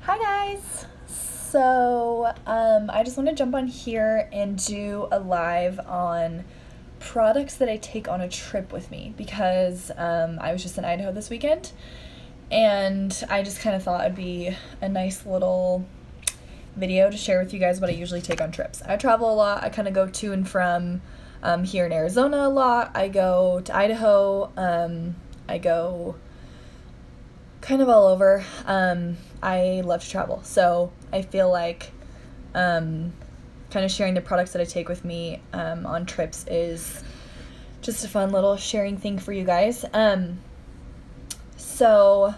Hi guys! I just want to jump on here and do a live on products that I take on a trip with me because I was just in Idaho this weekend and I just kind of thought it'd be a nice little video to share with you guys what I usually take on trips. I travel a lot, I kind of go to and from here in Arizona a lot, I go to Idaho, I go kind of all over. I love to travel, so I feel like kind of sharing the products that I take with me on trips is just a fun little sharing thing for you guys. So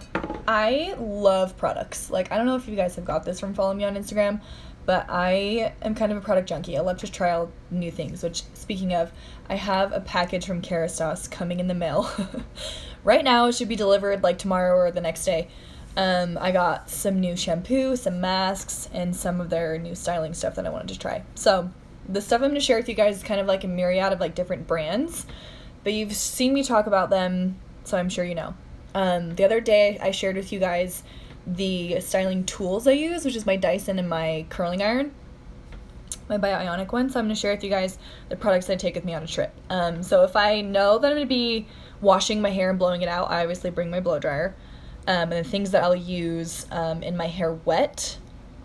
I love products. Like, I don't know if you guys have got this from following me on Instagram, but I am kind of a product junkie. I love to try out new things, which, speaking of, I have a package from Kerastase coming in the mail. Right now, it should be delivered like tomorrow or the next day. I got some new shampoo, some masks, and some of their new styling stuff that I wanted to try. So the stuff I'm going to share with you guys is kind of like a myriad of like different brands, but you've seen me talk about them, so I'm sure you know. The other day, I shared with you guys the styling tools I use, which is my Dyson and my curling iron, my Bionic one. So I'm going to share with you guys the products I take with me on a trip. So if I know that I'm going to be washing my hair and blowing it out, I obviously bring my blow dryer. And the things that I'll use in my hair wet,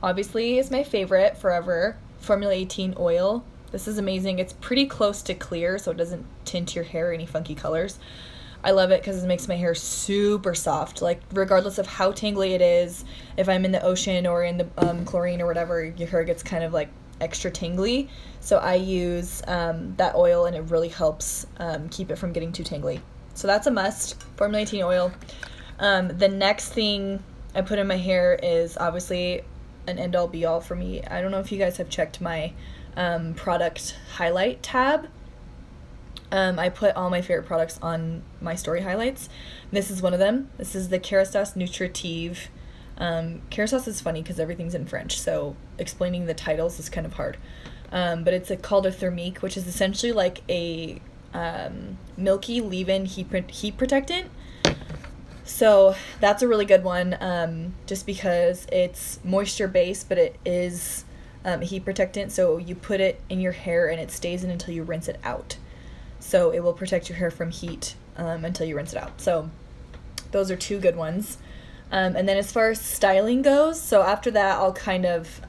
obviously, is my favorite forever, Formula 18 oil. This is amazing. It's pretty close to clear, so it doesn't tint your hair any funky colors. I love it because it makes my hair super soft. Like, regardless of how tangly it is, if I'm in the ocean or in the chlorine or whatever, your hair gets kind of like extra tangly. So I use that oil, and it really helps keep it from getting too tangly. So that's a must, Formula 18 oil. The next thing I put in my hair is obviously an end-all be-all for me. I don't know if you guys have checked my product highlight tab. I put all my favorite products on my story highlights. This is one of them. This is the Kerastase Nutritive. Kerastase is funny because everything's in French, so explaining the titles is kind of hard. But it's a Col de Thermique, which is essentially like a milky leave-in heat protectant. So that's a really good one, just because it's moisture-based, but it is a heat protectant, so you put it in your hair and it stays in until you rinse it out. So it will protect your hair from heat until you rinse it out. So those are two good ones. And then as far as styling goes, so after that I'll kind of,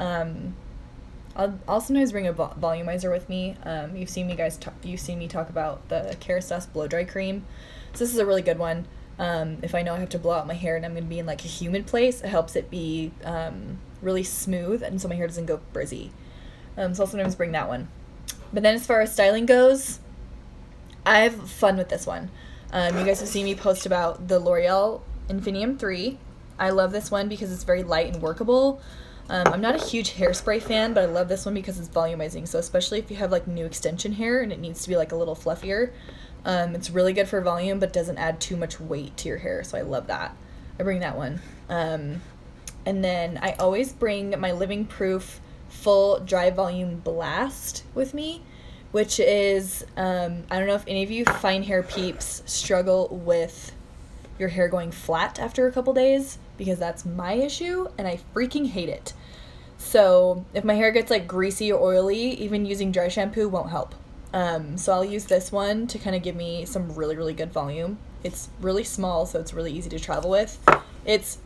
I'll sometimes bring a volumizer with me. You've seen me talk about the Kerastase blow dry cream. So this is a really good one. If I know I have to blow out my hair and I'm going to be in like a humid place, it helps it be really smooth, and so my hair doesn't go frizzy. So I'll sometimes bring that one. But then as far as styling goes, I have fun with this one. You guys have seen me post about the L'Oreal Infinium 3. I love this one because it's very light and workable. I'm not a huge hairspray fan, but I love this one because it's volumizing. So especially if you have like new extension hair and it needs to be like a little fluffier, it's really good for volume, but doesn't add too much weight to your hair. So I love that. I bring that one. And then I always bring my Living Proof Full Dry Volume Blast with me, which is, I don't know if any of you fine hair peeps struggle with your hair going flat after a couple days, because that's my issue, and I freaking hate it. So if my hair gets like greasy or oily, even using dry shampoo won't help. So I'll use this one to kind of give me some really, really good volume. It's really small, so it's really easy to travel with. It's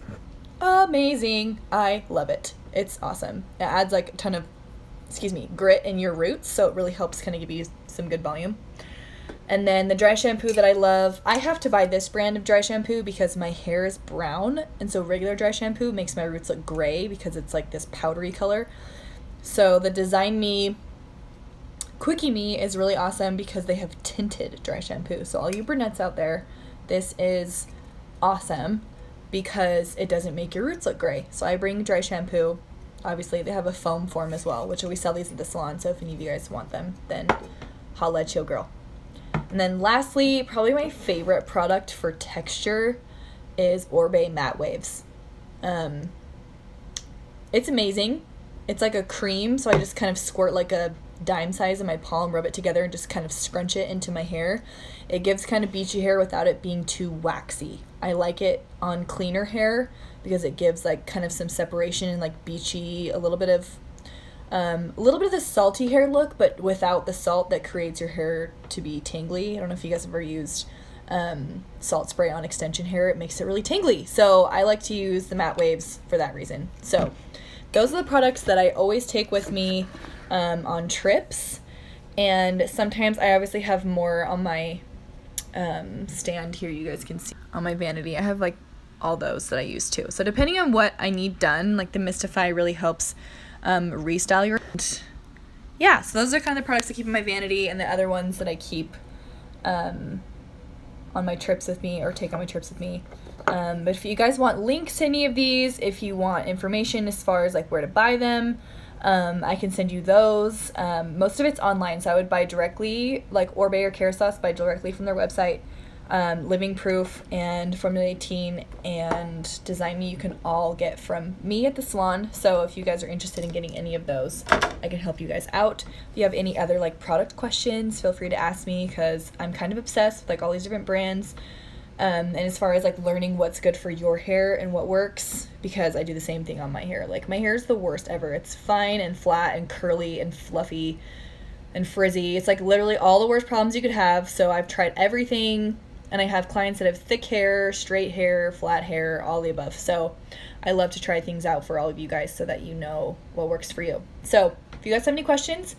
amazing. I love it. It's awesome. It adds like a ton of, grit in your roots, so it really helps kind of give you some good volume. And then the dry shampoo that I love, I have to buy this brand of dry shampoo because my hair is brown, and so regular dry shampoo makes my roots look gray because it's like this powdery color. So the Design Me Quickie Me is really awesome because they have tinted dry shampoo. So all you brunettes out there, this is awesome because it doesn't make your roots look gray. So I bring dry shampoo. Obviously, they have a foam form as well, which we sell these at the salon, so if any of you guys want them, then holla at your girl. And then lastly, probably my favorite product for texture is Oribe Matte Waves. It's amazing. It's like a cream, so I just kind of squirt like a dime size in my palm, rub it together, and just kind of scrunch it into my hair. It gives kind of beachy hair without it being too waxy. I like it on cleaner hair because it gives like kind of some separation and like beachy, a little bit of the salty hair look, but without the salt that creates your hair to be tangly. I don't know if you guys have ever used salt spray on extension hair. It makes it really tangly. So I like to use the Matte Waves for that reason. So those are the products that I always take with me on trips. And sometimes I obviously have more on my stand here. You guys can see on my vanity. I have like all those that I use too. So depending on what I need done, like the Mistify really helps restyle your. Yeah, so those are kind of the products I keep in my vanity, and the other ones that I keep on my trips with me or take on my trips with me. But if you guys want links to any of these, if you want information as far as like where to buy them, I can send you those. Most of it's online, so I would buy directly, like Oribe or Kerastase, buy directly from their website. Living Proof and Formula 18 and Design Me, you can all get from me at the salon. So if you guys are interested in getting any of those, I can help you guys out. If you have any other like product questions, feel free to ask me, because I'm kind of obsessed with like all these different brands. And as far as like learning what's good for your hair and what works, because I do the same thing on my hair. Like my hair is the worst ever. It's fine and flat and curly and fluffy and frizzy. It's like literally all the worst problems you could have. So I've tried everything, and I have clients that have thick hair, straight hair, flat hair, all the above. So I love to try things out for all of you guys so that you know what works for you. So if you guys have any questions,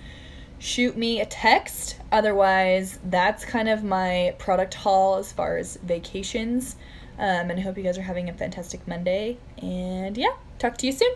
shoot me a text. Otherwise, that's kind of my product haul as far as vacations. And I hope you guys are having a fantastic Monday. And yeah, talk to you soon.